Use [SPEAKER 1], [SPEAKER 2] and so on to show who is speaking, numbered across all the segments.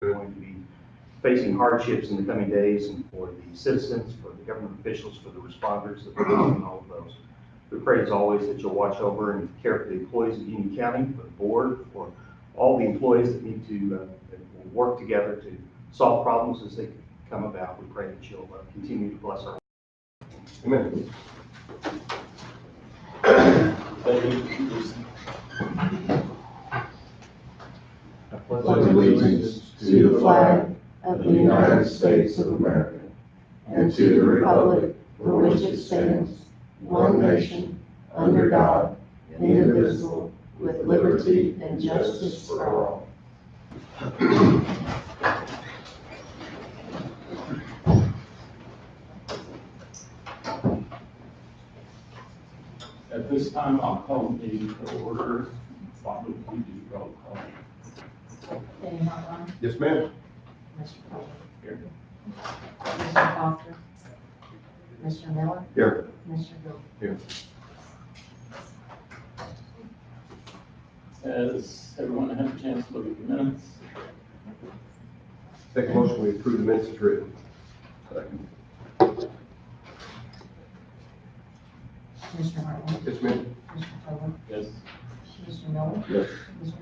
[SPEAKER 1] We're going to be facing hardships in the coming days, and for the citizens, for the government officials, for the responders, that we're doing all of those. We pray as always that you'll watch over and care for the employees of Union County, for the board, for all the employees that need to that will work together to solve problems as they come about. We pray that you'll continue to bless our.
[SPEAKER 2] Amen.
[SPEAKER 3] I pledge allegiance to the flag of the United States of America and to the republic for which it stands, one nation, under God, indivisible, with liberty and justice for all.
[SPEAKER 4] At this time, I'll call the meeting to order. Bobby, will you do roll call?
[SPEAKER 5] Danny Hotline,
[SPEAKER 2] Yes, ma'am.
[SPEAKER 5] Mr. Cole,
[SPEAKER 4] Here.
[SPEAKER 5] Mr. Foster, Mr. Miller,
[SPEAKER 2] Here.
[SPEAKER 5] Mr. Gold.
[SPEAKER 2] Here.
[SPEAKER 4] Has everyone had a chance to look at the minutes?
[SPEAKER 2] Take a motion, we approve the minutes as written.
[SPEAKER 5] Mr. Hartline,
[SPEAKER 2] Yes, ma'am.
[SPEAKER 5] Mr. Cole,
[SPEAKER 4] Yes.
[SPEAKER 5] Mr. Miller,
[SPEAKER 2] Yes.
[SPEAKER 5] Mr.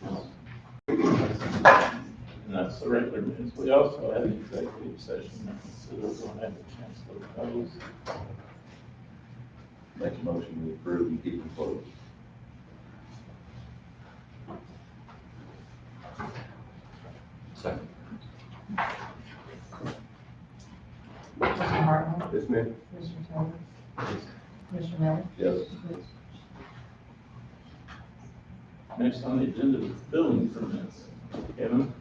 [SPEAKER 5] Gold.
[SPEAKER 4] And that's the regular minutes. We also had an executive session, so everyone had a chance to look at those.
[SPEAKER 6] Make a motion, we approve and keep them closed.
[SPEAKER 1] Second.
[SPEAKER 5] Mr. Hartline,
[SPEAKER 2] Yes, ma'am.
[SPEAKER 5] Mr. Cole, Mr. Miller,
[SPEAKER 6] Yes.
[SPEAKER 4] Next on the agenda is billing permits. Kevin?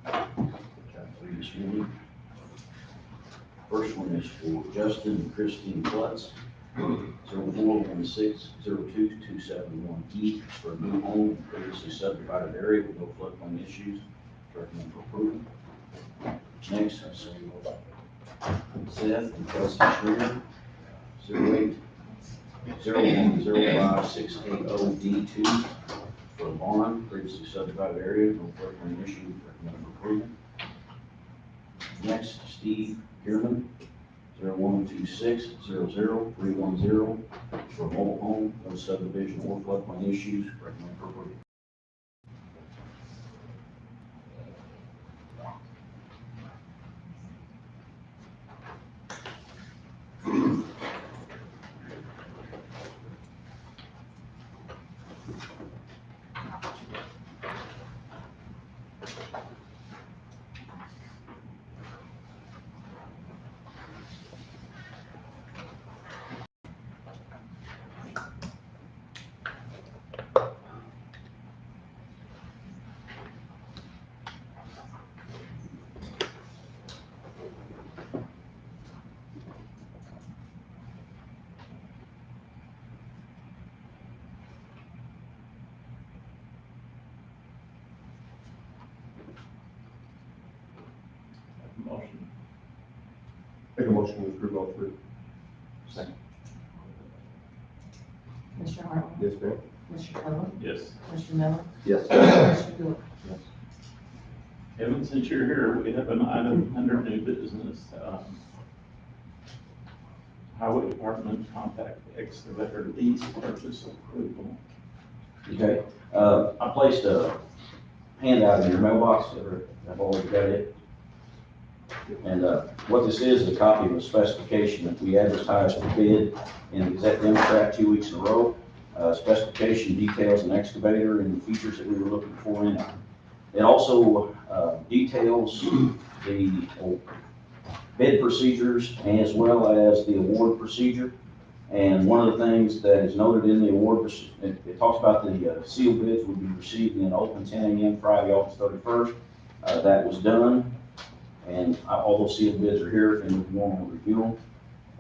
[SPEAKER 6] Got three this morning. First one is for Justin and Christine Klutz, 0416-02-271 for a new home in previously subdivided area with no floodplain issues. Recommend for approval. Next, I say Seth and Kelsey Schreier, 08-0105-680D2 for a barn, previously subdivided area, no floodplain issue. Recommend for approval. Next, Steve Gearman, 0126-00310 for a mobile home, no subdivision or floodplain issues. Recommend for approval.
[SPEAKER 4] Motion.
[SPEAKER 2] Make a motion, we approve all three.
[SPEAKER 1] Second.
[SPEAKER 5] Mr. Hartline,
[SPEAKER 2] Yes, ma'am.
[SPEAKER 5] Mr. Cole,
[SPEAKER 4] Yes.
[SPEAKER 5] Mr. Miller,
[SPEAKER 2] Yes.
[SPEAKER 5] Mr. Gold.
[SPEAKER 4] Kevin, since you're here, we have an item under new business. Highway Department compact excavator lease purchase approval.
[SPEAKER 6] Okay, I placed a handout in your mailbox, I've already got it. And what this is a copy of a specification that we advertised for bid in the Gazette Democrat 2 weeks in a row. Specification details an excavator and the features that we were looking for in it. It also details the bid procedures as well as the award procedure. And one of the things that is noted in the award, it talks about the sealed bids would be received in open 10 a.m. Friday, August 31st. That was done. And all those sealed bids are here if you want to review them.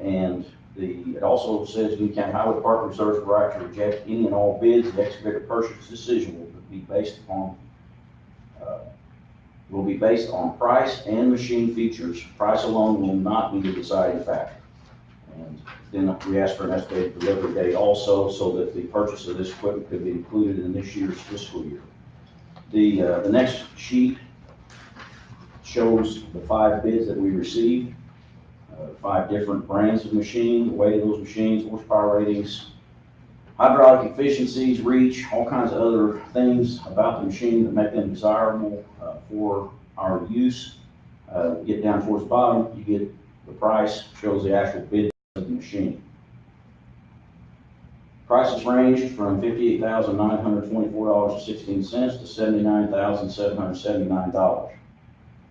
[SPEAKER 6] And it also says Union County Highway Department reserves the right to reject any and all bids. The excavator purchase decision will be based on price and machine features. Price alone will not be the deciding factor. And then we asked for an estimated delivery date also, so that the purchase of this equipment could be included in this year's fiscal year. The next sheet shows the 5 bids that we received, 5 different brands of machine, the weight of those machines, horsepower ratings, hydraulic efficiencies, reach, all kinds of other things about the machine that make them desirable for our use. Get down towards the bottom, you get the price, shows the actual bid of the machine. Prices ranged from $58,924.16 to $79,779.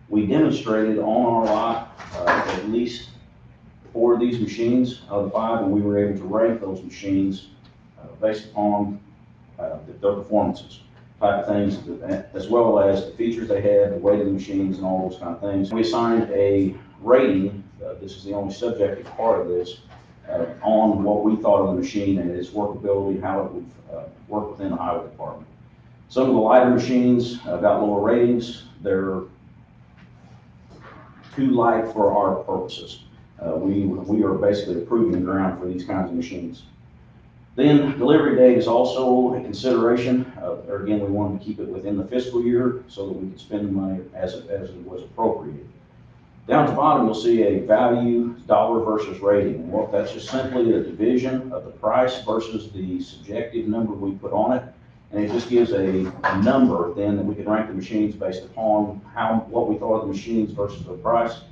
[SPEAKER 6] We demonstrated on our lot at least 4 of these machines out of the 5, and we were able to rank those machines based upon their performances, type of things, as well as the features they had, the weight of the machines, and all those kind of things. We assigned a rating, this is the only subjective part of this, on what we thought of the machine and its workability, how it would work within the highway department. Some of the lighter machines got lower ratings. They're too light for our purposes. We are basically approving ground for these kinds of machines. Then delivery date is also a consideration. Again, we wanted to keep it within the fiscal year so that we could spend the money as it was appropriated. Down at the bottom, you'll see a value dollar versus rating. And what that's just simply a division of the price versus the subjective number we put on it. And it just gives a number then that we can rank the machines based upon what we thought of the machines versus the price.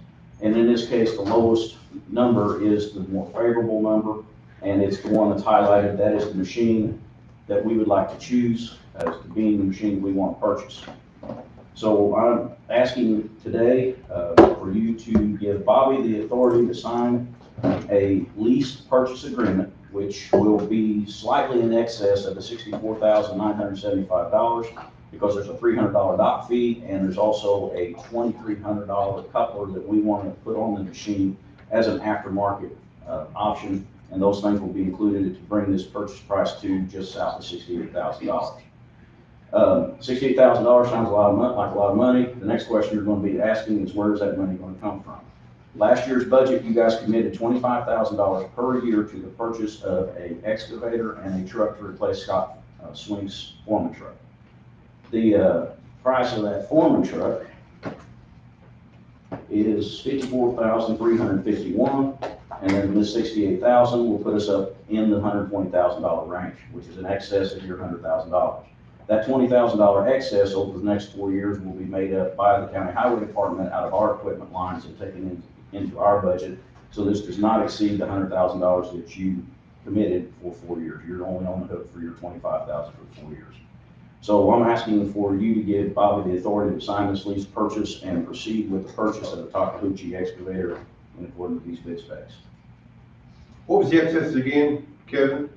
[SPEAKER 6] And in this case, the lowest number is the more favorable number, and it's the one that's highlighted. That is the machine that we would like to choose as being the machine that we want to purchase. So I'm asking today for you to give Bobby the authority to sign a lease purchase agreement, which will be slightly in excess of the $64,975 because there's a $300 dock fee, and there's also a $2,300 coupler that we want to put on the machine as an aftermarket option, and those things will be included to bring this purchase price to just south of $68,000. $68,000 sounds like a lot of money. The next question you're going to be asking is, where is that money going to come from? Last year's budget, you guys committed $25,000 per year to the purchase of an excavator and a truck to replace Scott Swink's Foreman truck. The price of that Foreman truck is $54,351, and then this $68,000 will put us up in the $120,000 range, which is in excess of your $100,000. That $20,000 excess over the next 4 years will be made up by the county highway department out of our equipment lines and taken into our budget. So this does not exceed the $100,000 that you committed for 4 years. You're only on the hook for your $25,000 for 4 years. So I'm asking for you to give Bobby the authority to sign this lease purchase and proceed with the purchase of the Takahuchi excavator in accordance with these bid specs.
[SPEAKER 2] What was the excess again, Kevin?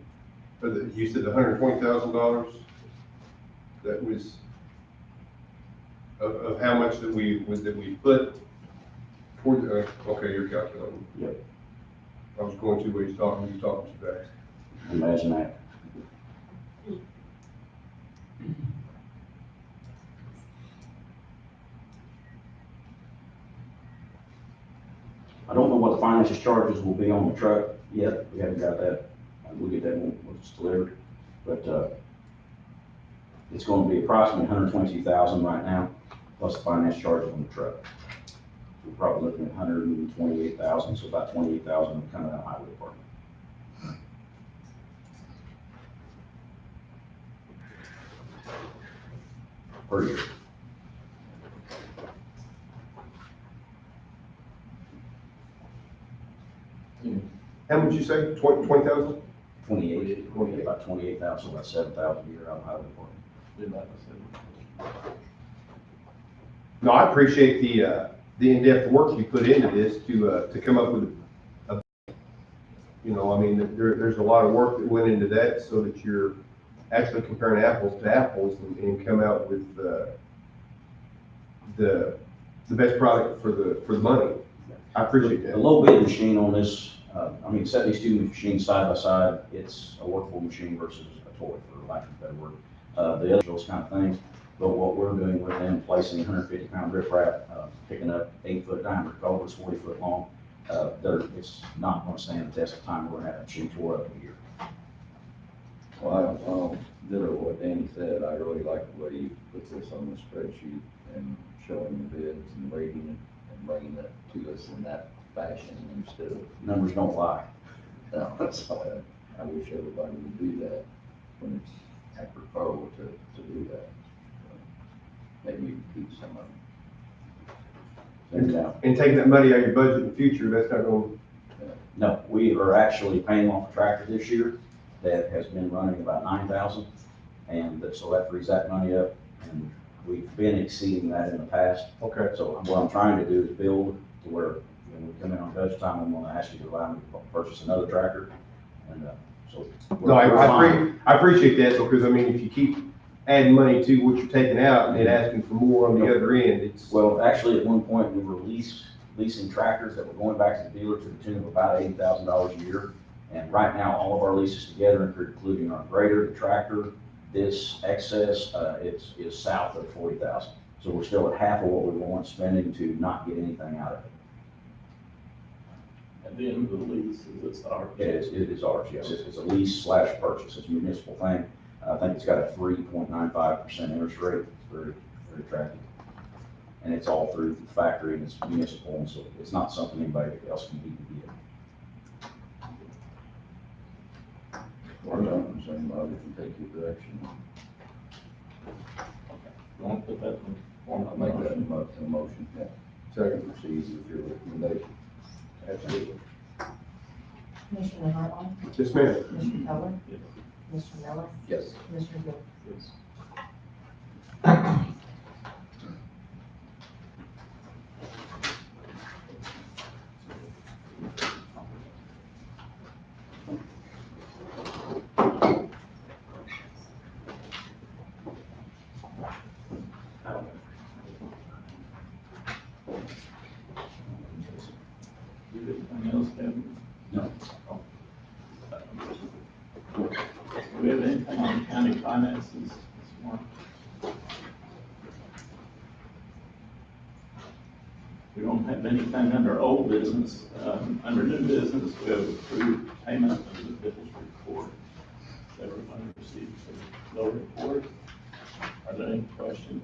[SPEAKER 2] You said $120,000? That was of how much that we put for the, okay, you're calculating.
[SPEAKER 6] Yep.
[SPEAKER 2] I was going too ways talking too fast.
[SPEAKER 6] Imagine that. I don't know what the finance charges will be on the truck yet. We haven't got that. We'll get that when it's delivered. But it's going to be approximately $122,000 right now, plus the finance charges on the truck. We're probably looking at $128,000, so about $28,000 coming out of the highway department. Per year.
[SPEAKER 2] How much you say, 20,000?
[SPEAKER 6] 28, we'll get about 28,000, about 7,000 a year out of the highway department.
[SPEAKER 2] No, I appreciate the in-depth work you put into this to come up with a, you know, I mean, there's a lot of work that went into that so that you're actually comparing apples to apples and come out with the best product for the money. I appreciate
[SPEAKER 6] The
[SPEAKER 2] that.
[SPEAKER 6] low bid machine on this, I mean, set these two machines side by side, it's a workable machine versus a toy, for lack of a better word. The other, those kind of things, but what we're doing with them, placing 150-pound riprap, picking up 8-foot diameter culverts, 40-foot long, it's not gonna stand the test of time. We're gonna have to change for up a year.
[SPEAKER 7] Well, I'll ditto what Danny said. I really like the way you put this on the spreadsheet and showing the bids and rating it and bringing it to us in that fashion instead of,
[SPEAKER 6] Numbers don't lie.
[SPEAKER 7] no, that's all. I wish everybody would do that when it's apropos to do that. Maybe you can keep some of them.
[SPEAKER 6] And,
[SPEAKER 2] And taking that money out of your budget in the future, that's not going,
[SPEAKER 6] no, we are actually paying off a tractor this year that has been running about 9,000. And so that frees that money up, and we've been exceeding that in the past.
[SPEAKER 2] okay.
[SPEAKER 6] So what I'm trying to do is build to where when we come in on budget time, I'm gonna ask you to allow me to purchase another tractor. And, so.
[SPEAKER 2] No, I appreciate that, because I mean, if you keep adding money to what you're taking out and asking for more on the other end, it's.
[SPEAKER 6] Well, actually, at one point, we were leasing tractors that were going back to the dealer to the tune of about $80,000 a year. And right now, all of our leases together, including our grader, the tractor, this excess, is south of 40,000. So we're still at half of what we want spending to not get anything out of it.
[SPEAKER 4] At the end of the lease, it's ours.
[SPEAKER 6] It is ours, yes. It's a lease/purchase. It's a municipal thing. I think it's got a 3.95% interest rate. It's very, very attractive. And it's all through the factory, and it's municipal, and so it's not something anybody else can even get.
[SPEAKER 7] As far as I'm concerned, Bob, we can take your direction.
[SPEAKER 4] You want to put that in form
[SPEAKER 7] I'll
[SPEAKER 4] of
[SPEAKER 7] make that a
[SPEAKER 4] motion?
[SPEAKER 7] motion, yeah. Second, proceed with your recommendation.
[SPEAKER 2] Absolutely.
[SPEAKER 5] Commissioner Hartline,
[SPEAKER 2] Yes, ma'am.
[SPEAKER 5] Commissioner Keller,
[SPEAKER 4] Yes.
[SPEAKER 5] Commissioner Miller,
[SPEAKER 7] Yes.
[SPEAKER 5] Commissioner Gill.
[SPEAKER 4] Yes. Anything else, Kevin?
[SPEAKER 6] No.
[SPEAKER 4] Do we have anything on county finances this morning? We don't have anything under old business. Under new business, we have approved payment of the village report. Everybody received the report. Are there any questions?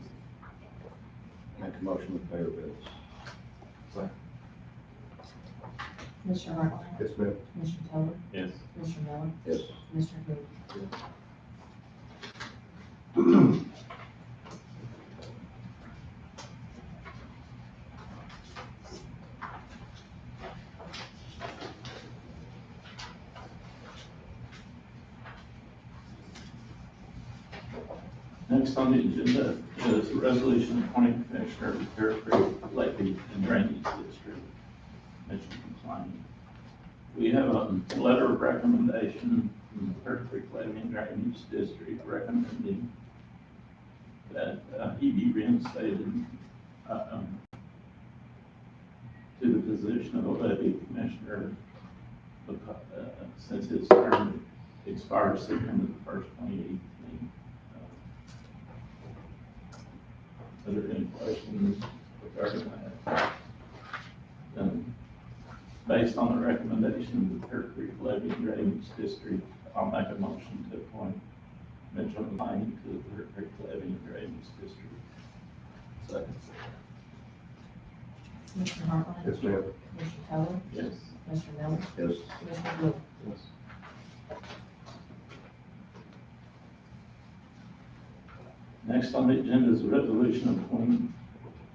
[SPEAKER 7] Make a motion to pay our bills.
[SPEAKER 5] Commissioner Hartline,
[SPEAKER 2] Yes, ma'am.
[SPEAKER 5] Commissioner Keller,
[SPEAKER 4] Yes.
[SPEAKER 5] Commissioner Miller,
[SPEAKER 7] Yes.
[SPEAKER 5] Commissioner Gill.
[SPEAKER 4] Next on the agenda is a resolution appointing Commissioner of Bear Creek Levy and Drainage District, Mitchell McLean. We have a letter of recommendation from the Bear Creek Levy and Drainage District recommending that he be reinstated to the position of a levy commissioner since his term expires September 1st, 2018. Are there any questions regarding that? Based on the recommendation of the Bear Creek Levy and Drainage District, I'll make a motion to appoint Mitchell McLean to the Bear Creek Levy and Drainage District. Second.
[SPEAKER 5] Commissioner Hartline,
[SPEAKER 2] Yes, ma'am.
[SPEAKER 5] Commissioner Keller,
[SPEAKER 4] Yes.
[SPEAKER 5] Commissioner Miller,
[SPEAKER 7] Yes.
[SPEAKER 5] Commissioner Gill.
[SPEAKER 4] Yes. Next on the agenda is a resolution appointing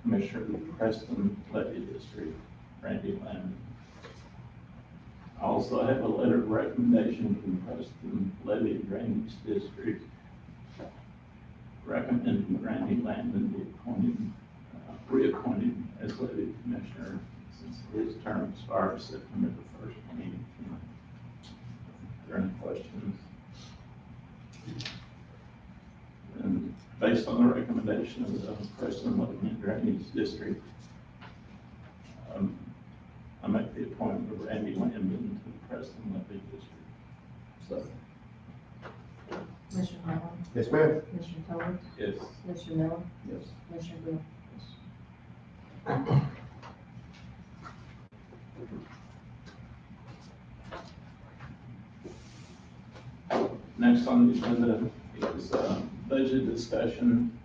[SPEAKER 4] Commissioner of the Preston Levy District, Randy Lamb. I also have a letter of recommendation from Preston Levy and Drainage District recommending Randy Landon be appointed, reappointed as levy commissioner since his term expires September the 1st, 2018. Are there any questions? And based on the recommendation of the Preston Levy and Drainage District, I make the appointment of Randy Landon to the Preston Levy District.
[SPEAKER 7] So,
[SPEAKER 5] Commissioner Hartline,
[SPEAKER 2] Yes, ma'am.
[SPEAKER 5] Commissioner Keller,
[SPEAKER 4] Yes.
[SPEAKER 5] Commissioner Miller,
[SPEAKER 7] yes.
[SPEAKER 5] Commissioner Gill.
[SPEAKER 4] next on the agenda is, budget discussion.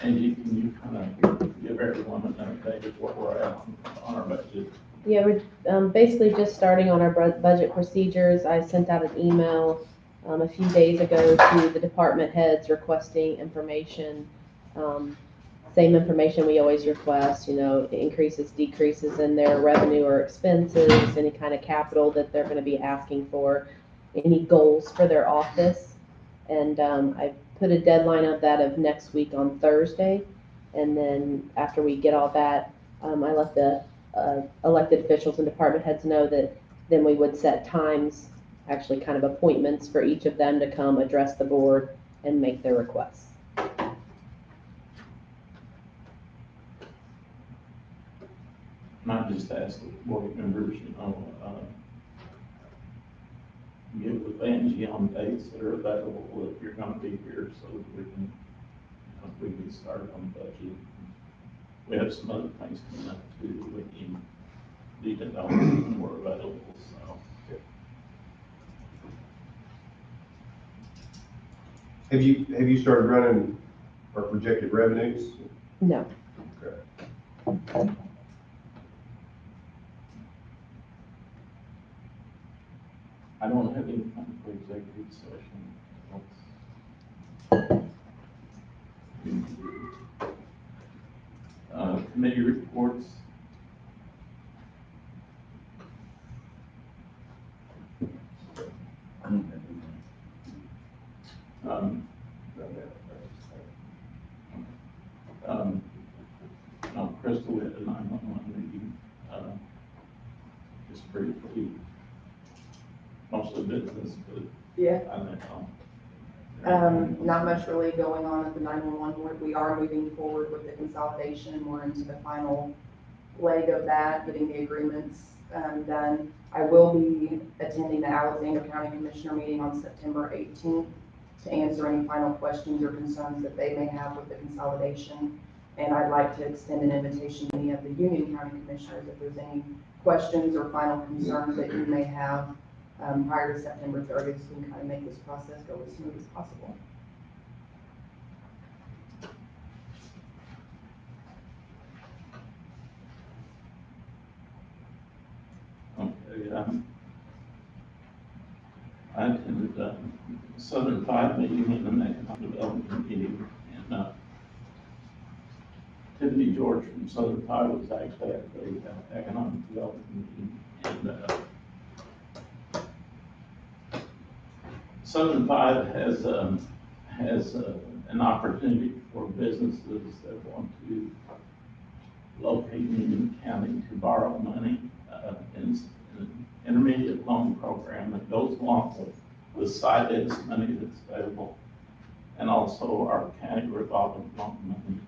[SPEAKER 4] Angie, can you kind of give everyone an update of where we're at on our budget?
[SPEAKER 3] Yeah, we're basically just starting on our budget procedures. I sent out an email a few days ago to the department heads requesting information. Same information we always request, increases, decreases in their revenue or expenses, any kind of capital that they're going to be asking for, any goals for their office. And I put a deadline of that of next week on Thursday. And then after we get all that, I let the elected officials and department heads know that then we would set times, actually kind of appointments for each of them to come address the board and make their requests.
[SPEAKER 4] Not just ask the board members, get with Angie on dates that are available if you're gonna be here so that we can start on the budget. We have some other things coming up too that we need to know when we're available, so.
[SPEAKER 2] Have you started running our projected revenues?
[SPEAKER 3] No.
[SPEAKER 2] Okay.
[SPEAKER 4] I don't have any time for executive session. Committee reports. No, Crystal, we had a 911 meeting, just briefly, mostly business, but
[SPEAKER 8] Yeah,
[SPEAKER 4] I don't know.
[SPEAKER 8] not much really going on at the 911 board. We are moving forward with the consolidation. We're into the final leg of that, getting the agreements done. I will be attending the Alexander County Commissioner meeting on September 18th to answer any final questions or concerns that they may have with the consolidation. And I'd like to extend an invitation to any of the Union County Commissioners if there's any questions or final concerns that you may have prior to September 30th, so we can kind of make this process go as smooth as possible.
[SPEAKER 4] Okay, I attended the Southern Five meeting and the Economic Development meeting, and Tiffany George from Southern Five was actually at the Economic Development meeting, and Southern Five has an opportunity for businesses that want to locate in Union County to borrow money in an intermediate loan program that goes along with SIDES money that's available, and also our county revolving loan money.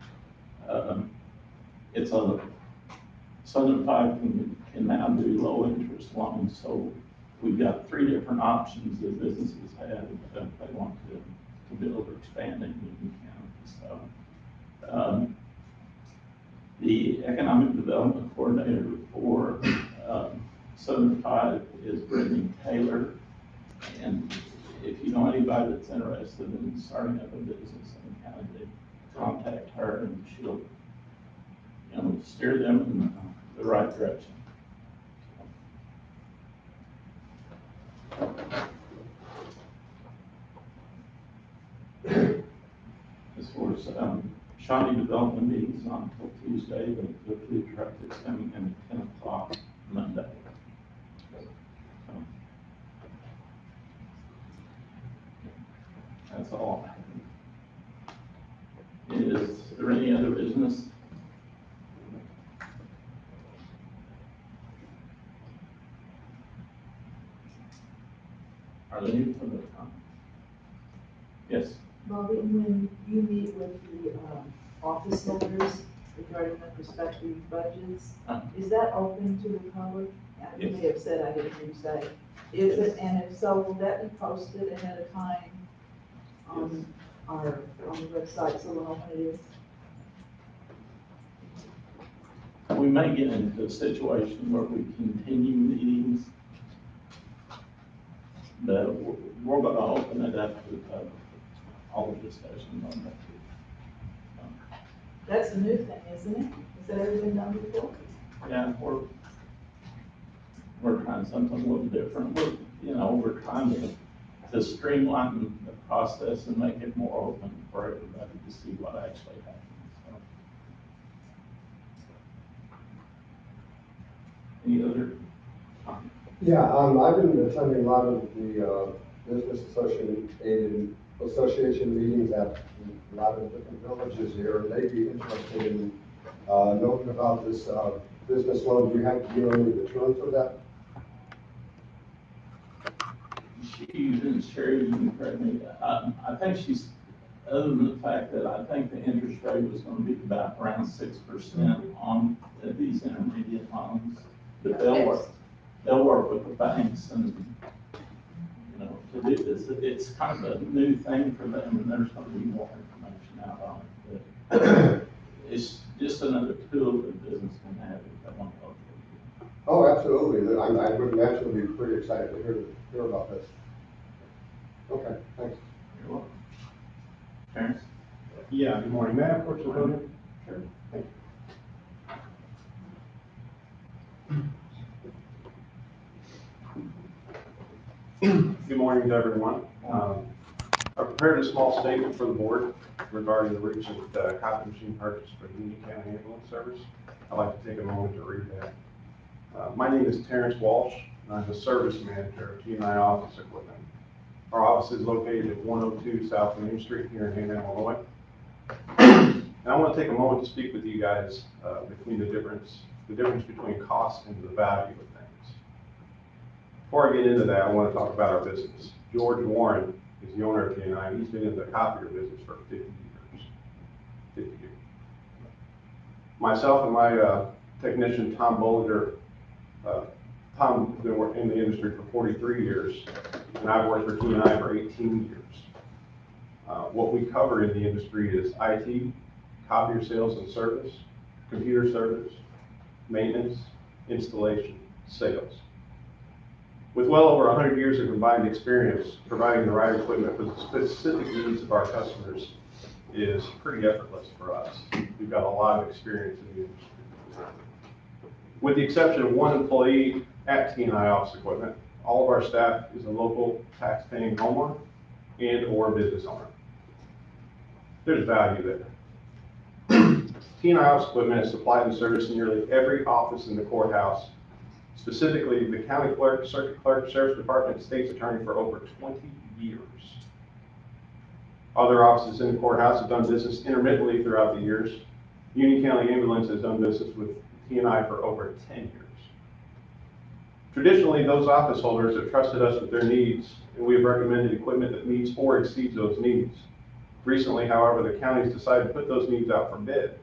[SPEAKER 4] Southern Five can now do low interest loans, so we've got 3 different options that businesses have if they want to build or expand in Union County. So, the Economic Development Coordinator for Southern Five is Brittany Taylor. And if you know anybody that's interested in starting up a business in the county, they contact her and she'll, steer them in the right direction. As far as Shawnee Development meetings on until Tuesday, the food truck is coming in at 10 o'clock Monday. So, that's all. Is there any other business? Are there any further comments? Yes.
[SPEAKER 5] Bobby, when you meet with the office holders regarding the prospective budgets, is that open to the public? You may have said, I didn't hear you say. Is it, and if so, will that be posted ahead of time on the website so we'll know when it is?
[SPEAKER 4] We may get into a situation where we continue meetings, but we're gonna open it up to, all the discussions on that.
[SPEAKER 5] That's a new thing, isn't it? Has that ever been done before?
[SPEAKER 4] Yeah, we're trying something a little different. We're trying to streamline the process and make it more open for everybody to see what actually happens. So. Any other comments?
[SPEAKER 9] Yeah, I've been attending a lot of the business association meetings at a lot of different villages here, and they'd be interested in knowing about this business loan. Do you know any of the terms of that?
[SPEAKER 4] She didn't share, you can correct me. I think she's, other than the fact that I think the interest rate was gonna be about around 6% on these intermediate loans. But they'll work with the banks and, to do this. It's kind of a new thing for them, and there's gonna be more information out on it. But it's just another tool that business can have if they want to go through.
[SPEAKER 9] Oh, absolutely. I would naturally be pretty excited to hear about this. Okay, thanks.
[SPEAKER 4] You're welcome. Terrence?
[SPEAKER 10] Yeah, good morning. May I approach the podium?
[SPEAKER 4] Sure.
[SPEAKER 10] Thank you. Good morning to everyone. I prepared a small statement for the board regarding the recent copy machine purchase for the Union County Ambulance Service. I'd like to take a moment to read that. My name is Terrence Walsh, and I'm the service manager of T&I Office Equipment. Our office is located at 102 South Main Street here in Hannah, Illinois. And I want to take a moment to speak with you guys between the difference between cost and the value of things. Before I get into that, I want to talk about our business. George Warren is the owner of T&I, and he's been in the copier business for 50 years. 50 years. Myself and my technician, Tom Bollinger, Tom's been in the industry for 43 years, and I've worked for T&I for 18 years. What we cover in the industry is IT, copier sales and service, computer service, maintenance, installation, sales. With well over 100 years of combined experience, providing the right equipment for the specific needs of our customers is pretty effortless for us. We've got a lot of experience in the industry. With the exception of one employee at T&I Office Equipment, all of our staff is a local tax-paying homeowner and or business owner. There's value there. T&I Office Equipment has supplied and serviced nearly every office in the courthouse, specifically the county clerk, circuit clerk, sheriff's department, state's attorney for over 20 years. Other offices in the courthouse have done business intermittently throughout the years. Union County Ambulance has done business with T&I for over 10 years. Traditionally, those office holders have trusted us with their needs, and we have recommended equipment that meets or exceeds those needs. Recently, however, the counties decided to put those needs out for bid.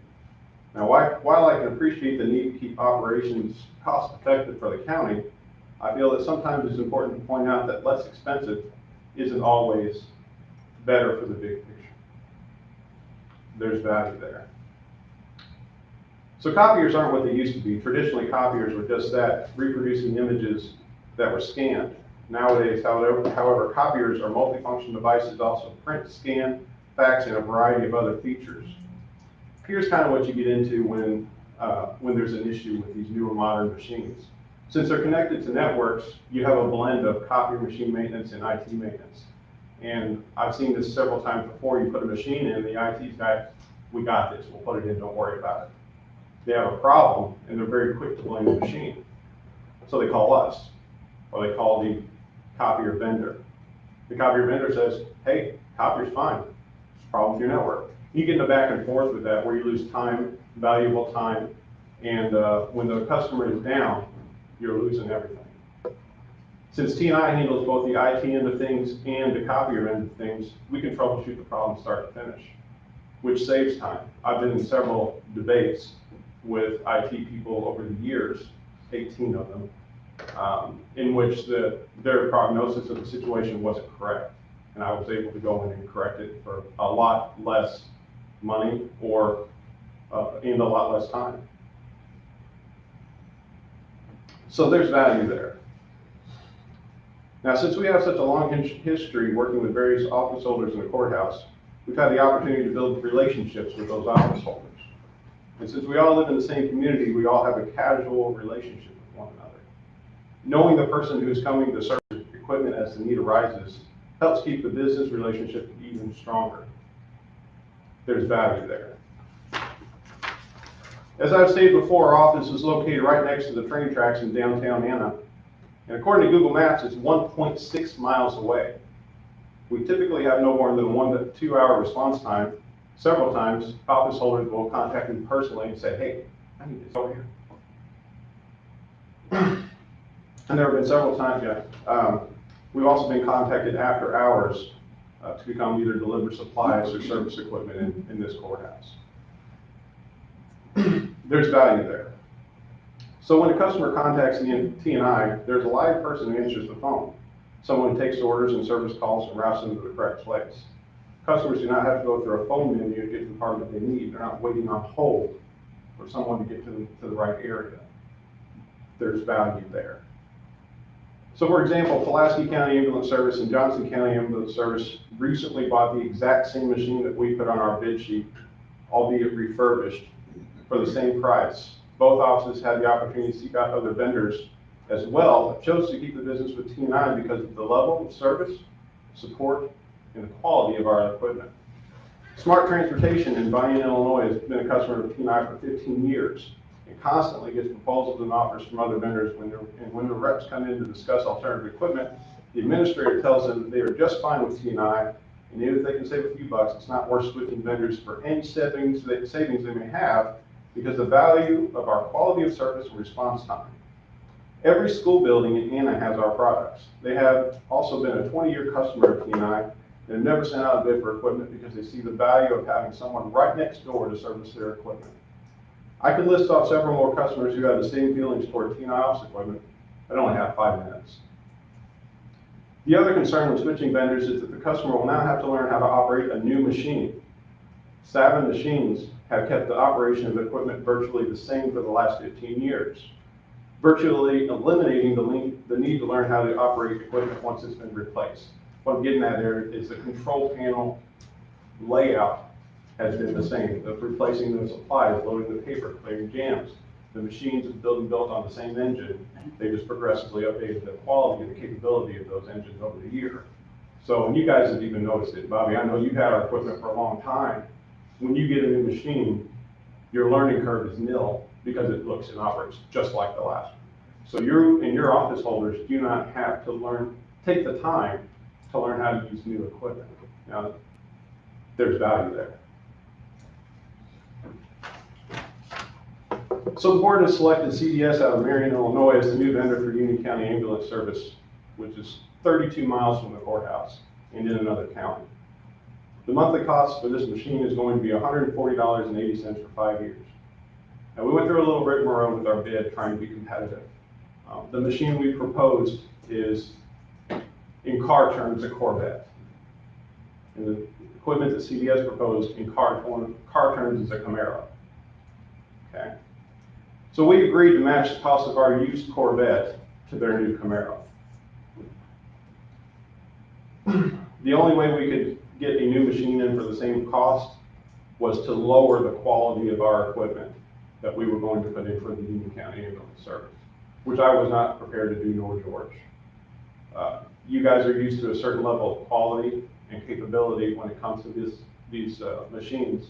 [SPEAKER 10] Now, while I can appreciate the need to keep operations cost-effective for the county, I feel that sometimes it's important to point out that less expensive isn't always better for the big picture. There's value there. So copiers aren't what they used to be. Traditionally, copiers were just that, reproducing images that were scanned. Nowadays, however, copiers are multifunction devices, also print, scan, fax, and a variety of other features. Here's kind of what you get into when there's an issue with these newer modern machines. Since they're connected to networks, you have a blend of copy machine maintenance and IT maintenance. And I've seen this several times before. You put a machine in, the IT's guy, we got this, we'll put it in, don't worry about it. They have a problem, and they're very quick to blame the machine. So they call us, or they call the copier vendor. The copier vendor says, hey, copier's fine, it's a problem with your network. You get in a back and forth with that where you lose time, valuable time, and when the customer is down, you're losing everything. Since T&I handles both the IT end of things and the copier end of things, we can troubleshoot the problem start to finish, which saves time. I've been in several debates with IT people over the years, 18 of them, in which their prognosis of the situation wasn't correct. And I was able to go in and correct it for a lot less money or and a lot less time. So there's value there. Now, since we have such a long history working with various office holders in the courthouse, we've had the opportunity to build relationships with those office holders. And since we all live in the same community, we all have a casual relationship with one another. Knowing the person who's coming to service equipment as the need arises helps keep the business relationship even stronger. There's value there. As I've stated before, our office is located right next to the train tracks in downtown Anna. And according to Google Maps, it's 1.6 miles away. We typically have no more than 1 to 2 hour response time. Several times, office holders will contact me personally and say, hey, I need this over here. And there have been several times, we've also been contacted after hours to come either deliver supplies or service equipment in this courthouse. There's value there. So when a customer contacts T&I, there's a live person who answers the phone. Someone takes orders and service calls and routes them to the correct place. Customers do not have to go through a phone menu to get the part that they need. They're not waiting on hold for someone to get to the right area. There's value there. So for example, Pulaski County Ambulance Service and Johnson County Ambulance Service recently bought the exact same machine that we put on our bid sheet, albeit refurbished, for the same price. Both offices had the opportunity to seek out other vendors as well, but chose to keep the business with T&I because of the level of service, support, and the quality of our equipment. Smart Transportation in Bunyan, Illinois has been a customer of T&I for 15 years and constantly gets proposals and offers from other vendors when the reps come in to discuss alternative equipment. The administrator tells them they are just fine with T&I, and even if they can save a few bucks, it's not worth switching vendors for any savings they may have because the value of our quality of service and response time. Every school building in Anna has our products. They have also been a 20-year customer of T&I and have never sent out a bid for equipment because they see the value of having someone right next door to service their equipment. I could list off several more customers who have the same feelings toward T&I office equipment. I only have 5 minutes. The other concern with switching vendors is that the customer will now have to learn how to operate a new machine. Savin Machines have kept the operation of the equipment virtually the same for the last 15 years, virtually eliminating the need to learn how to operate equipment once it's been replaced. What I'm getting at there is the control panel layout has been the same, of replacing the supplies, loading the paper, clearing jams. The machines have been built on the same engine. They just progressively updated the quality and the capability of those engines over the year. So, and you guys have even noticed it, Bobby, I know you've had our equipment for a long time. When you get a new machine, your learning curve is nil because it looks and operates just like the last one. So you and your office holders do not have to take the time to learn how to use new equipment. Now, there's value there. So the board has selected CDS out of Marion, Illinois as the new vendor for Union County Ambulance Service, which is 32 miles from the courthouse and in another county. The monthly cost for this machine is going to be $140.80 for 5 years. Now, we went through a little rigmarole with our bid trying to be competitive. The machine we proposed is, in car terms, a Corvette. And the equipment that CDS proposed in car terms is a Camaro. Okay. So we agreed to match the cost of our used Corvette to their new Camaro. The only way we could get a new machine in for the same cost was to lower the quality of our equipment that we were going to put in for the Union County Ambulance Service, which I was not prepared to do, nor George. You guys are used to a certain level of quality and capability when it comes to these machines,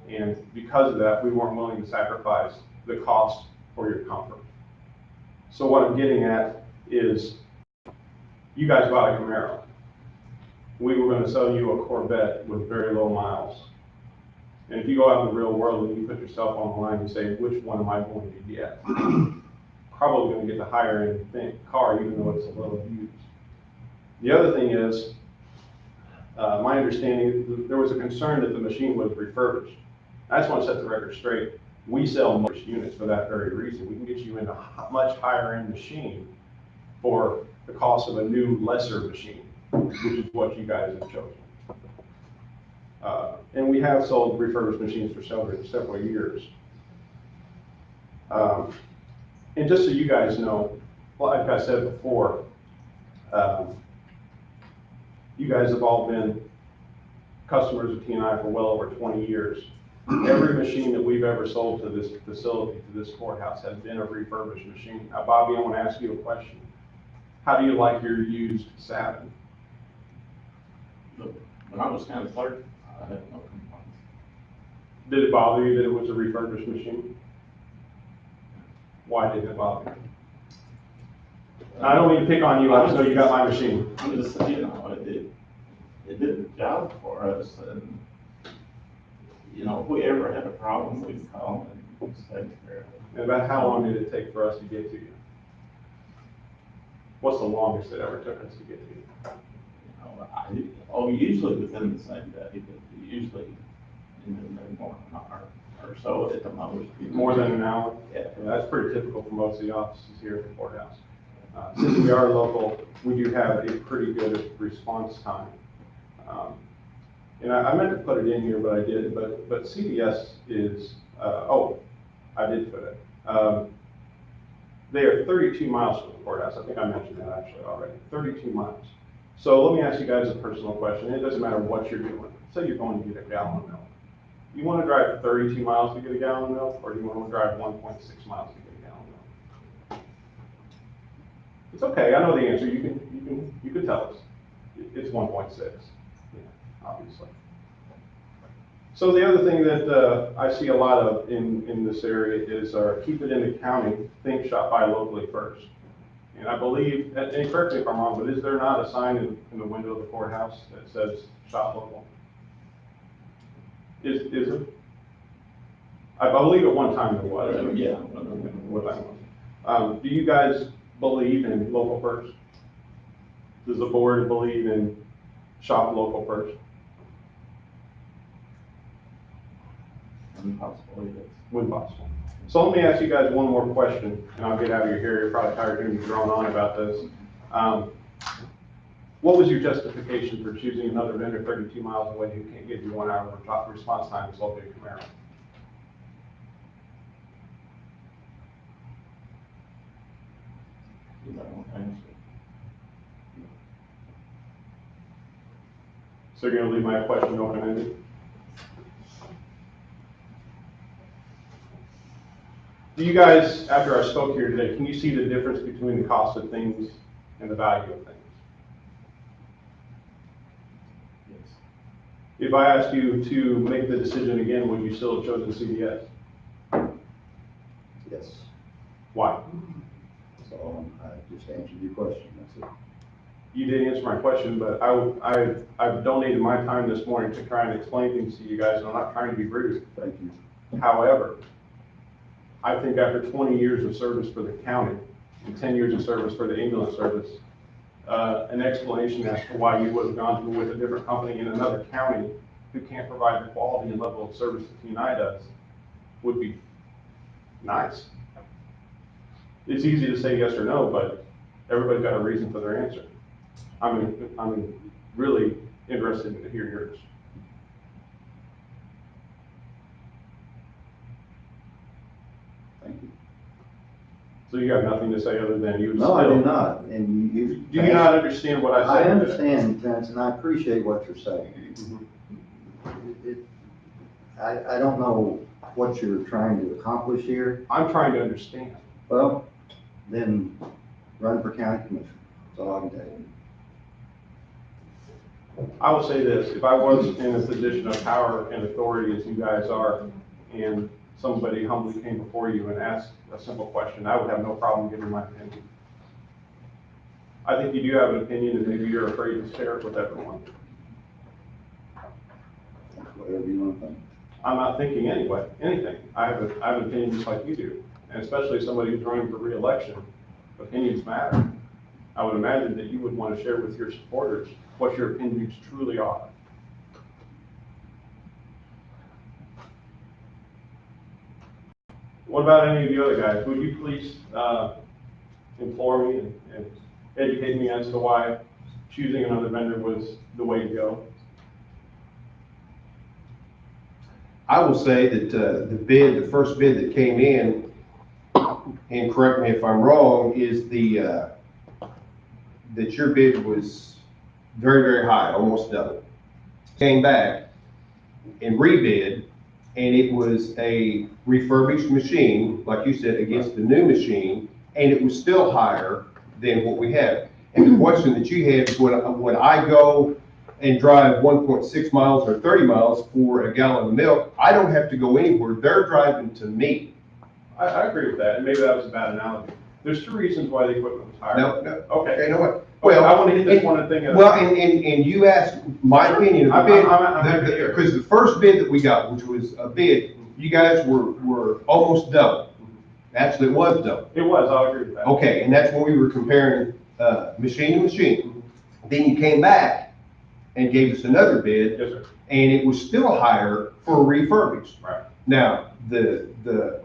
[SPEAKER 10] and because of that, we weren't willing to sacrifice the cost for your comfort. So what I'm getting at is, you guys bought a Camaro. We were going to sell you a Corvette with very low miles. And if you go out in the real world and you put yourself on the line and say, which one am I going to get? Probably going to get the higher end car, even though it's a little used. The other thing is, my understanding, there was a concern that the machine was refurbished. I just want to set the record straight. We sell most units for that very reason. We can get you in a much higher end machine for the cost of a new, lesser machine, which is what you guys have chosen. And we have sold refurbished machines for several years. And just so you guys know, like I said before, You guys have all been customers of T&I for well over 20 years. Every machine that we've ever sold to this facility, to this courthouse, has been a refurbished machine. Now, Bobby, I want to ask you a question. How do you like your used Savin?
[SPEAKER 4] When I was county clerk, I had no complaints.
[SPEAKER 10] Did it bother you that it was a refurbished machine? Why did it bother you? I don't mean to pick on you, I just know you got my machine.
[SPEAKER 4] I'm just saying, you know, it did the job for us, and, you know, if we ever had a problem, we'd call and take care of it.
[SPEAKER 10] And about how long did it take for us to get to you? What's the longest it ever took us to get to you?
[SPEAKER 4] You know, usually within the same day, but usually in the morning, hour or so at the most.
[SPEAKER 10] More than an hour?
[SPEAKER 4] Yeah.
[SPEAKER 10] That's pretty typical for most of the offices here at the courthouse. Since we are local, we do have a pretty good response time. And I meant to put it in here, but I did, but CVS is, I did put it. They are 32 miles from the courthouse. I think I mentioned that actually already, 32 miles. So let me ask you guys a personal question. It doesn't matter what you're doing. Say you're going to get a gallon of milk. You want to drive 32 miles to get a gallon of milk, or do you want to drive 1.6 miles to get a gallon of milk? It's okay, I know the answer. You can tell us. It's 1.6, yeah, obviously. So the other thing that I see a lot of in this area is keep it in the county, think shop buy locally first. And I believe, and correct me if I'm wrong, but is there not a sign in the window of the courthouse that says shop local? Is it? I believe at one time there was.
[SPEAKER 4] Yeah.
[SPEAKER 10] What time was it? Do you guys believe in local first? Does the board believe in shop local first?
[SPEAKER 4] When possible, yes.
[SPEAKER 10] When possible. So let me ask you guys one more question, and I'll get out of your hair. You're probably tired of hearing me drone on about this. What was your justification for choosing another vendor 32 miles away who can't give you 1 hour of response time as local Camaro?
[SPEAKER 4] You don't answer.
[SPEAKER 10] So you're gonna leave my question open-ended? Do you guys, after I spoke here today, can you see the difference between the cost of things and the value of things?
[SPEAKER 4] Yes.
[SPEAKER 10] If I asked you to make the decision again, would you still have chosen CVS?
[SPEAKER 7] Yes.
[SPEAKER 10] Why?
[SPEAKER 7] So I just answered your question, that's it.
[SPEAKER 10] You did answer my question, but I've donated my time this morning to try and explain things to you guys, and I'm not trying to be rude.
[SPEAKER 7] Thank you.
[SPEAKER 10] However, I think after 20 years of service for the county and 10 years of service for the ambulance service, an explanation as to why you would have gone to with a different company in another county who can't provide the quality and level of service that T&I does would be nice. It's easy to say yes or no, but everybody's got a reason for their answer. I'm really interested to hear yours.
[SPEAKER 7] Thank you.
[SPEAKER 10] So you have nothing to say other than you would
[SPEAKER 7] No, I
[SPEAKER 10] still-
[SPEAKER 7] do not, and you.
[SPEAKER 10] Do you not understand what I
[SPEAKER 7] I
[SPEAKER 10] said?
[SPEAKER 7] understand, Terrence, and I appreciate what you're saying.
[SPEAKER 10] Mhm.
[SPEAKER 7] I don't know what you're trying to accomplish here.
[SPEAKER 10] I'm trying to understand.
[SPEAKER 7] Well, then run for county commissioner. That's all I can tell you.
[SPEAKER 10] I will say this, if I was in a position of power and authority as you guys are, and somebody humbly came before you and asked a simple question, I would have no problem giving my opinion. I think you do have an opinion, and maybe you're afraid to share it with everyone.
[SPEAKER 7] Whatever you want to think.
[SPEAKER 10] I'm not thinking anything. I have an opinion just like you do, and especially somebody who's running for re-election, opinions matter. I would imagine that you would want to share with your supporters what your opinions truly are. What about any of you other guys? Would you please implore me and educate me as to why choosing another vendor was the way to go?
[SPEAKER 2] I will say that the first bid that came in, and correct me if I'm wrong, is the that your bid was very, very high, almost double. Came back and rebid, and it was a refurbished machine, like you said, against the new machine, and it was still higher than what we have. And the question that you had is when I go and drive 1.6 miles or 30 miles for a gallon of milk, I don't have to go anywhere. They're driving to me.
[SPEAKER 10] I agree with that, and maybe that was a bad analogy. There's two reasons why the equipment was higher.
[SPEAKER 2] No,
[SPEAKER 10] Okay.
[SPEAKER 2] you know what?
[SPEAKER 10] Well, I want to hit this one thing.
[SPEAKER 2] Well, and you asked my opinion of the bid,
[SPEAKER 10] I'm happy to hear.
[SPEAKER 2] because the first bid that we got, which was a bid, you guys were almost double. Actually, it was double.
[SPEAKER 10] It was, I'll agree with that.
[SPEAKER 2] Okay, and that's when we were comparing, machine to machine. Then you came back and gave us another bid,
[SPEAKER 10] Yes, sir.
[SPEAKER 2] and it was still higher for refurbished.
[SPEAKER 10] Right.
[SPEAKER 2] Now, the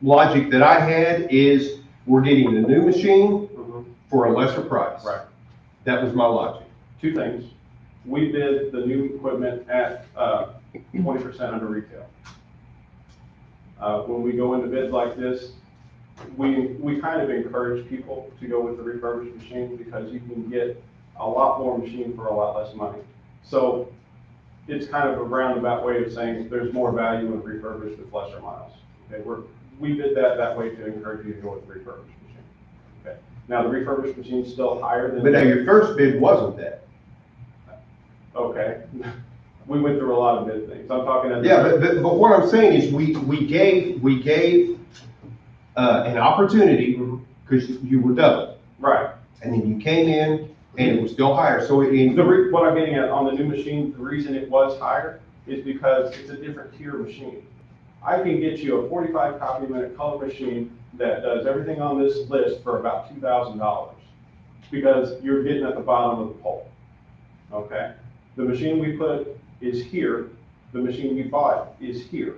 [SPEAKER 2] logic that I had is we're getting a new machine
[SPEAKER 10] Mhm.
[SPEAKER 2] for a lesser price.
[SPEAKER 10] Right.
[SPEAKER 2] That was my logic.
[SPEAKER 10] Two things. We bid the new equipment at 20% under retail. When we go into bids like this, we kind of encourage people to go with the refurbished machine because you can get a lot more machine for a lot less money. So it's kind of a roundabout way of saying there's more value in refurbished with lesser miles. Okay, we did that way to encourage you to go with the refurbished machine. Okay, now the refurbished machine is still higher than.
[SPEAKER 2] But now your first bid wasn't that.
[SPEAKER 10] Okay, we went through a lot of bid things. I'm talking.
[SPEAKER 2] Yeah, but what I'm saying is we gave an opportunity because you were double.
[SPEAKER 10] Right.
[SPEAKER 2] And then you came in and it was still higher. So in,
[SPEAKER 10] What I'm getting at on the new machine, the reason it was higher is because it's a different tier machine. I can get you a 45 copy a minute color machine that does everything on this list for about $2,000 because you're getting at the bottom of the pole. Okay? The machine we put is here. The machine you bought is here.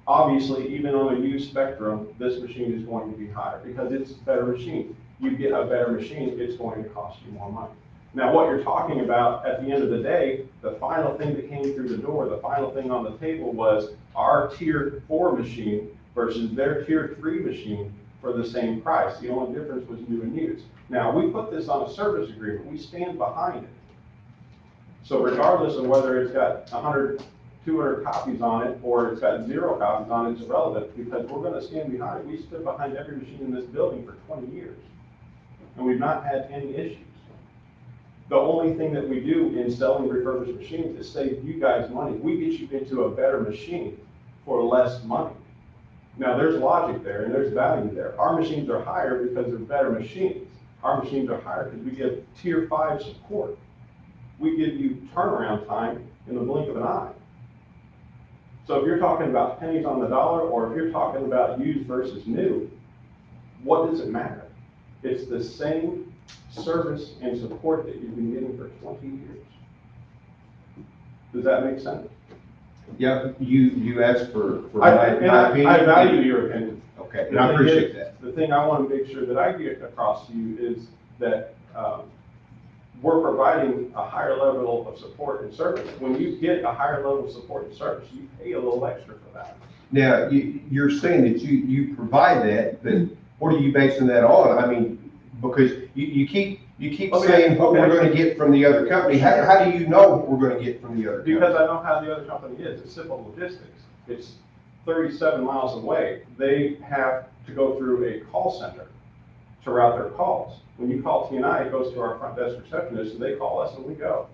[SPEAKER 10] Obviously, even on a used Spectrum, this machine is going to be higher because it's a better machine. You get a better machine, it's going to cost you more money. Now, what you're talking about at the end of the day, the final thing that came through the door, the final thing on the table was our tier 4 machine versus their tier 3 machine for the same price. The only difference was new and used. Now, we put this on a service agreement. We stand behind it. So regardless of whether it's got 100, 200 copies on it or it's got 0 copies on it, it's irrelevant because we're going to stand behind it. We stood behind every machine in this building for 20 years. And we've not had any issues. The only thing that we do in selling refurbished machines is save you guys money. We get you into a better machine for less money. Now, there's logic there and there's value there. Our machines are higher because they're better machines. Our machines are higher because we give tier 5 support. We give you turnaround time in the blink of an eye. So if you're talking about pennies on the dollar or if you're talking about used versus new, what does it matter? It's the same service and support that you've been getting for 20 years. Does that make sense?
[SPEAKER 2] yeah, you asked for my opinion.
[SPEAKER 10] I value your opinion.
[SPEAKER 2] Okay, and I appreciate that.
[SPEAKER 10] The thing I want to make sure that I get across to you is that we're providing a higher level of support and service. When you get a higher level of support and service, you pay a little extra for that.
[SPEAKER 2] Now, you're saying that you provide that, but what are you basing that on? I mean, because you keep
[SPEAKER 10] Okay,
[SPEAKER 2] saying what we're
[SPEAKER 10] okay.
[SPEAKER 2] gonna get from the other company. How do you know what we're gonna get from the other company?
[SPEAKER 10] Because I know how the other company is. It's Simple Logistics. It's 37 miles away. They have to go through a call center to route their calls. When you call T&I, it goes to our front desk receptionist, and they call us and we go.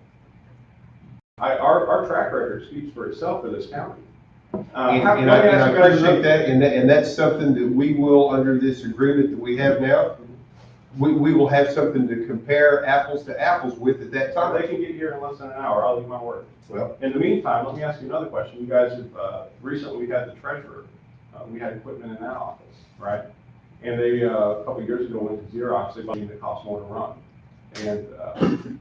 [SPEAKER 10] Our track record speaks for itself for this county.
[SPEAKER 2] And I appreciate that, and that's something that we will, under this agreement that we have now, we will have something to compare apples to apples with at that
[SPEAKER 10] They
[SPEAKER 2] time.
[SPEAKER 10] can get here in less than an hour. I'll leave my word.
[SPEAKER 2] Well,
[SPEAKER 10] In the meantime, let me ask you another question. You guys have, recently had the treasurer, we had equipment in that office, right? And they, a couple of years ago, went to Xerox, they believed it cost more to run. And,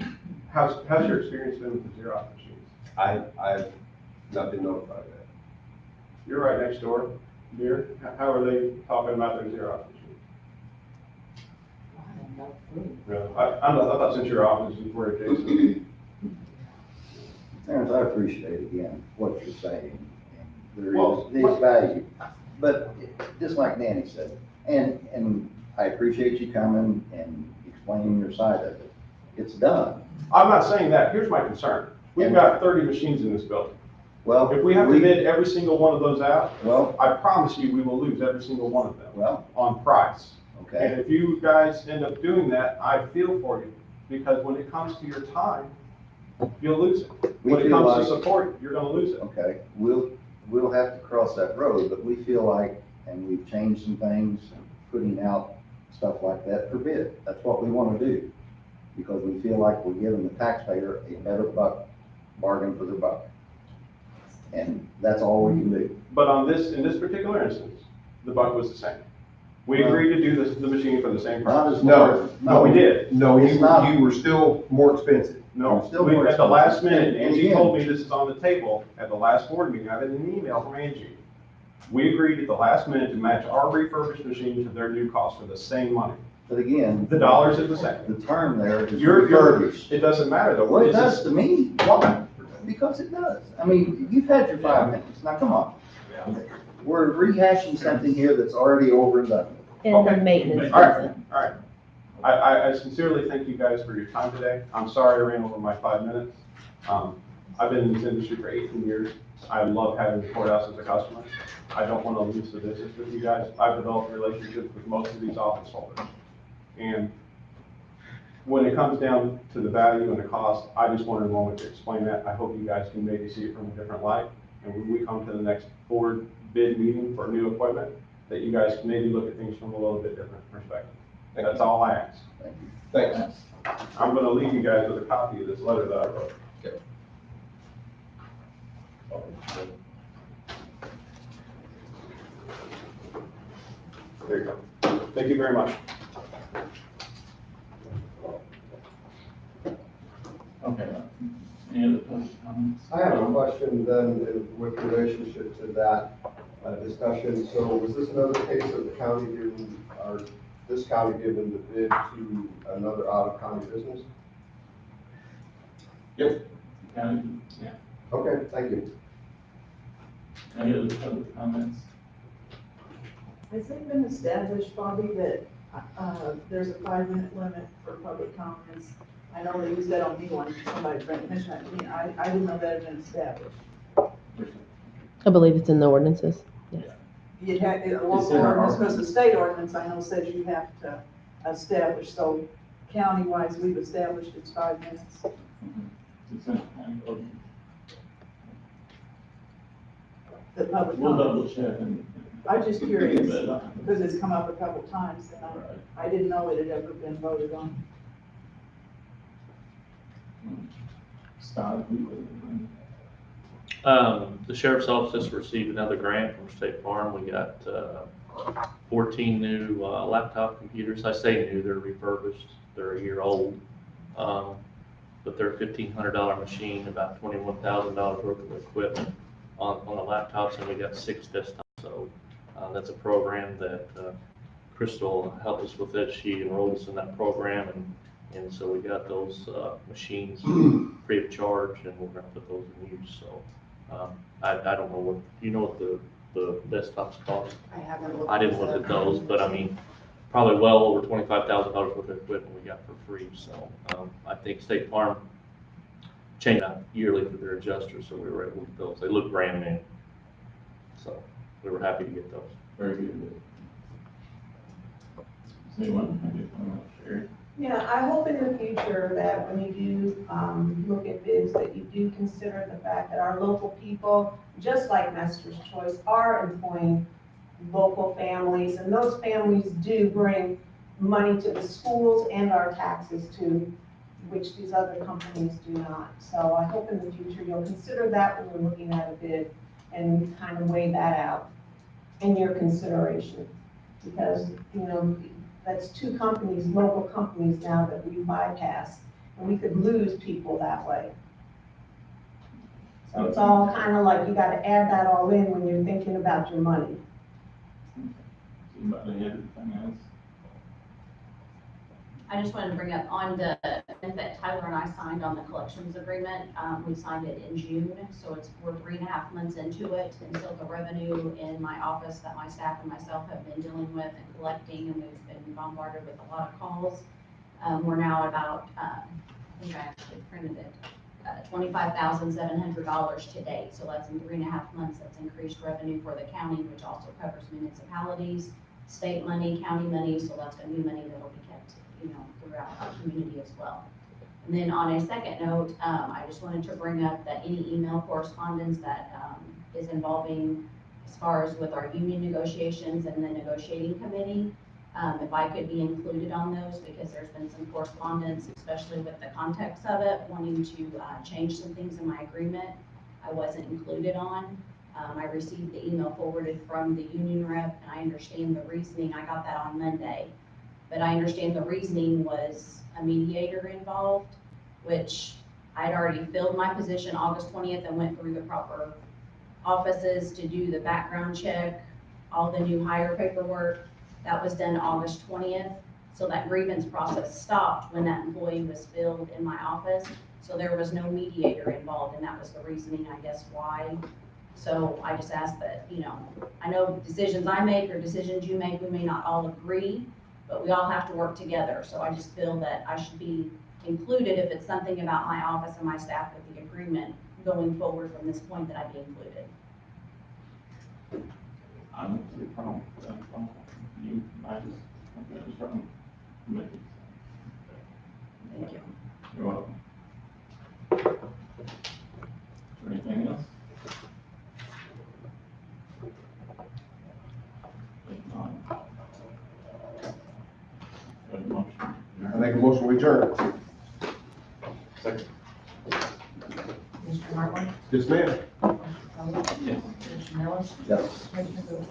[SPEAKER 10] how's your experience been with the Xerox machines?
[SPEAKER 2] I've not been notified of that.
[SPEAKER 10] You're right next door, dear. How are they talking about their Xerox machines? Really? I thought since your office is where adjacent.
[SPEAKER 7] Terrence, I appreciate again what you're saying, and there
[SPEAKER 10] Well,
[SPEAKER 7] is value. But just like Danny said, and I appreciate you coming and explaining your side of it. it's done.
[SPEAKER 10] I'm not saying that. Here's my concern. We've got 30 machines in this building.
[SPEAKER 7] Well,
[SPEAKER 10] If we have to bid every single one of those out,
[SPEAKER 7] Well,
[SPEAKER 10] I promise you, we will lose every single one of them
[SPEAKER 7] well,
[SPEAKER 10] on price.
[SPEAKER 7] okay,
[SPEAKER 10] And if you guys end up doing that, I feel for you, because when it comes to your time, you'll lose it.
[SPEAKER 7] We
[SPEAKER 10] When it
[SPEAKER 7] feel
[SPEAKER 10] comes to
[SPEAKER 7] like-
[SPEAKER 10] support, you're gonna lose it.
[SPEAKER 7] okay, we'll have to cross that road, but we feel like, and we've changed some things, putting out stuff like that for bid. That's what we wanna do, because we feel like we're giving the taxpayer a better bargain for their buck. And that's all we can do.
[SPEAKER 10] But in this particular instance, the buck was the same. We agreed to do the machine for the same
[SPEAKER 7] Not
[SPEAKER 10] price.
[SPEAKER 7] as
[SPEAKER 2] No,
[SPEAKER 10] No, we did.
[SPEAKER 2] No,
[SPEAKER 7] It's not.
[SPEAKER 2] you were still more expensive.
[SPEAKER 10] No,
[SPEAKER 7] Still
[SPEAKER 10] we,
[SPEAKER 7] more
[SPEAKER 10] at the last
[SPEAKER 7] expensive.
[SPEAKER 10] minute,
[SPEAKER 7] And
[SPEAKER 10] Angie
[SPEAKER 7] again-
[SPEAKER 10] told me this is on the table at the last board meeting. I had an email from Angie. We agreed at the last minute to match our refurbished machine to their new cost for the same money.
[SPEAKER 7] But again,
[SPEAKER 10] The dollars are the same.
[SPEAKER 7] the term there is
[SPEAKER 10] You're,
[SPEAKER 7] refurbished.
[SPEAKER 10] it doesn't matter though.
[SPEAKER 7] Well, it
[SPEAKER 10] It's
[SPEAKER 7] does
[SPEAKER 10] just-
[SPEAKER 7] to me. Why? Because it does. I mean, you've had your 5 minutes. Now, come on. We're rehashing something here that's already over and done.
[SPEAKER 3] And
[SPEAKER 10] Okay.
[SPEAKER 3] the maintenance
[SPEAKER 10] All right,
[SPEAKER 3] doesn't.
[SPEAKER 10] all right. I sincerely thank you guys for your time today. I'm sorry I ran over my 5 minutes. I've been in this industry for 18 years. I love having the courthouse as a customer. I don't want to lose the business with you guys. I've developed relationships with most of these office holders. And when it comes down to the value and the cost, I just wanted a moment to explain that. I hope you guys can maybe see it from a different light. And when we come to the next board bid meeting for new equipment, that you guys can maybe look at things from a little bit different perspective. That's all I ask.
[SPEAKER 7] Thank you.
[SPEAKER 2] Thanks.
[SPEAKER 10] I'm gonna leave you guys with a copy of this letter that I wrote. There you go. Thank you very much.
[SPEAKER 4] Okay, any other public comments?
[SPEAKER 9] I have a question then with relationship to that discussion. So was this another case of the county giving, or this county giving the bid to another out-of-county business?
[SPEAKER 4] County, yeah,
[SPEAKER 9] Okay, thank you.
[SPEAKER 4] any other public comments?
[SPEAKER 5] Has it been established, Bobby, that, there's a 5-minute limit for public comments? I know they use that on me when somebody mentioned that to me. I didn't know that had been established.
[SPEAKER 3] I believe it's in the ordinances.
[SPEAKER 5] You'd have, a
[SPEAKER 4] It's
[SPEAKER 5] local
[SPEAKER 4] in our
[SPEAKER 5] ordinance, because the state ordinance, I know, says you have to establish, so county-wise, we've established it's 5 minutes.
[SPEAKER 4] It's in county ordinance.
[SPEAKER 5] The public
[SPEAKER 4] We'll
[SPEAKER 5] comment.
[SPEAKER 4] double check and.
[SPEAKER 5] I'm just curious,
[SPEAKER 4] But,
[SPEAKER 5] because it's come up a couple times, and
[SPEAKER 4] right.
[SPEAKER 5] I didn't know it had ever been voted on.
[SPEAKER 4] Scott, we will.
[SPEAKER 11] The sheriff's office just received another grant from State Farm. We got 14 new laptop computers. I say new, they're refurbished. They're a year old. But they're a $1,500 machine, about $21,000 worth of equipment on the laptops, and we got 6 desktops. So that's a program that Crystal helped us with it. She enrolled us in that program, and so we got those machines free of charge, and we're gonna put those in use. So I don't know what, you know what the desktops cost?
[SPEAKER 8] I haven't looked.
[SPEAKER 11] I didn't look at those, but I mean, probably well over $25,000 worth of equipment we got for free. So I think State Farm changed out yearly for their adjusters, so we were able to get those. They look brand new. So we were happy to get those.
[SPEAKER 4] Very good. Does anyone have any comment, Sherry?
[SPEAKER 12] Yeah, I hope in the future that when you do, look at bids, that you do consider the fact that our local people, just like Master's Choice, are employing local families, and those families do bring money to the schools and our taxes too, which these other companies do not. So I hope in the future you'll consider that when you're looking at a bid and kind of weigh that out in your consideration. Because, you know, that's 2 companies, local companies now that we bypass, and we could lose people that way. So it's all kind of like, you gotta add that all in when you're thinking about your money.
[SPEAKER 4] Anybody have anything else?
[SPEAKER 13] I just wanted to bring up on the event that Tyler and I signed on the collections agreement. We signed it in June, so we're 3.5 months into it. And so the revenue in my office that my staff and myself have been dealing with and collecting, and we've been bombarded with a lot of calls. We're now about, I think I actually printed it, $25,700 to date. So that's in 3.5 months, that's increased revenue for the county, which also covers municipalities, state money, county money, so that's gonna be money that'll be kept, throughout our community as well. And then on a second note, I just wanted to bring up that any email correspondence that, is involving as far as with our union negotiations and the negotiating committee, if I could be included on those, because there's been some correspondence, especially with the context of it, wanting to change some things in my agreement I wasn't included on. I received the email forwarded from the union rep, and I understand the reasoning. I got that on Monday. But I understand the reasoning was a mediator involved, which I'd already filled my position August 20th and went through the proper offices to do the background check, all the new hire paperwork. That was done August 20th. So that grievance process stopped when that employee was filled in my office. So there was no mediator involved, and that was the reasoning, I guess, why. So I just ask that, I know decisions I make or decisions you make, we may not all agree, but we all have to work together. So I just feel that I should be included if it's something about my office and my staff with the agreement going forward from this point, that I be included.
[SPEAKER 4] I don't see a problem. You, I just, from committee.
[SPEAKER 13] Thank you.
[SPEAKER 4] You're welcome. Is there anything else? If not, got a motion.
[SPEAKER 2] I make a motion, we adjourn.
[SPEAKER 1] Second.
[SPEAKER 3] Mr. Martin?
[SPEAKER 2] Yes, ma'am.
[SPEAKER 3] Mr. Kelly?
[SPEAKER 4] Yes.
[SPEAKER 3] Mr. Miller?
[SPEAKER 7] Yes.
[SPEAKER 3] Mr. Booth?